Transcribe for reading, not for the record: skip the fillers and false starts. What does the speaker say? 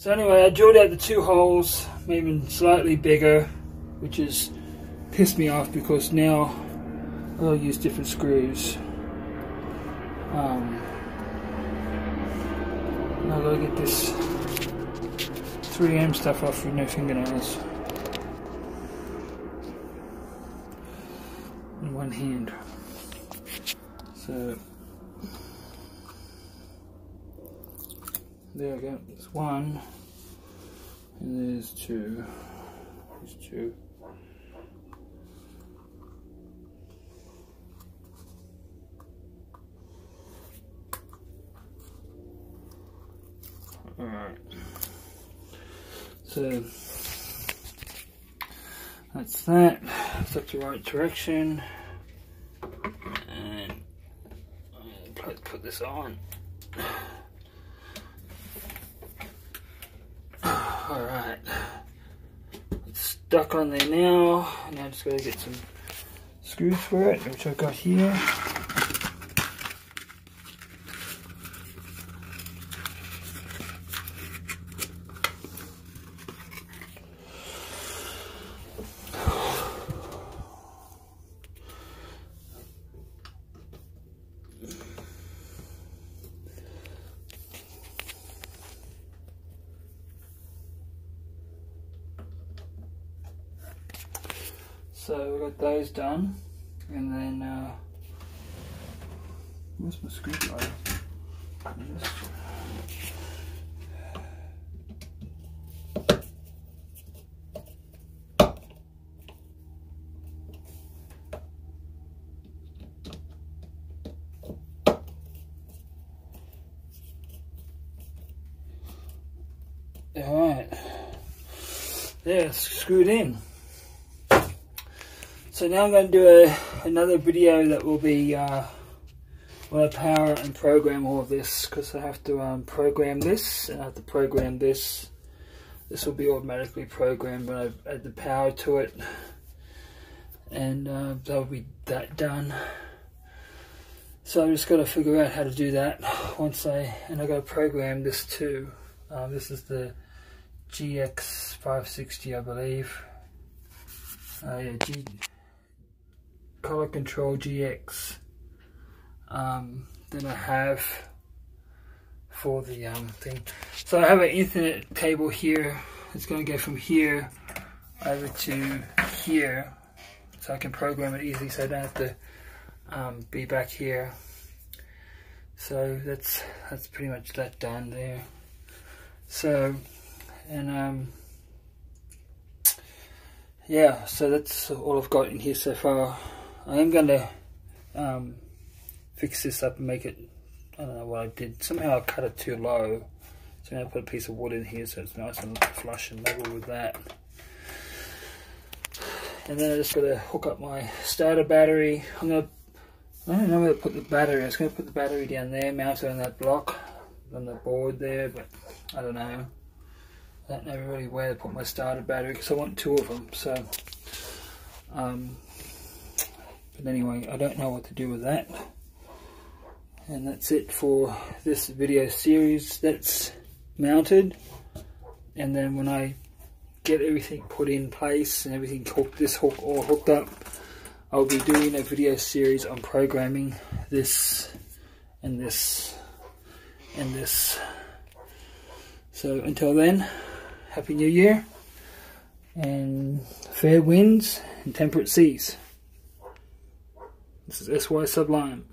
So anyway, I drilled out the 2 holes, maybe slightly bigger, which has pissed me off because now I'll use different screws. I'll go get this 3M stuff off with no fingernails in one hand. So there we go. There's 1, and there's 2. There's 2. Alright, so that's that. It's up the right direction, and let's put this on. Alright, it's stuck on there now. Now just gotta get some screws for it, which I've got here. So we got those done, and then where's my screwdriver? Alright, there, it's screwed in. So now I'm going to do another video that will be when I power and program all of this, because I have to program this, and I have to program this. This will be automatically programmed when I add the power to it, and that'll be that done. So I've just got to figure out how to do that and I got to program this too. This is the GX560, I believe. Yeah, Color Control GX. Then I have for the thing. So I have an Ethernet cable here. It's going to go from here over to here, so I can program it easily, so I don't have to be back here. So that's pretty much that done there. So, and yeah, so that's all I've got in here so far. I am going to fix this up and make it, I don't know what I did, somehow I cut it too low, so I'm going to put a piece of wood in here so it's nice and flush and level with that. And then I just got to hook up my starter battery. I don't know where to put the battery. I was going to put the battery down there, mount it on that block on the board there, but I don't know. I don't know really where to put my starter battery because I want 2 of them. So, but anyway, I don't know what to do with that. And that's it for this video series. That's mounted, and then when I get everything put in place and everything hooked, this hook all hooked up, I'll be doing a video series on programming this and this and this. So until then, Happy New Year and fair winds and temperate seas. This is SY Sublime.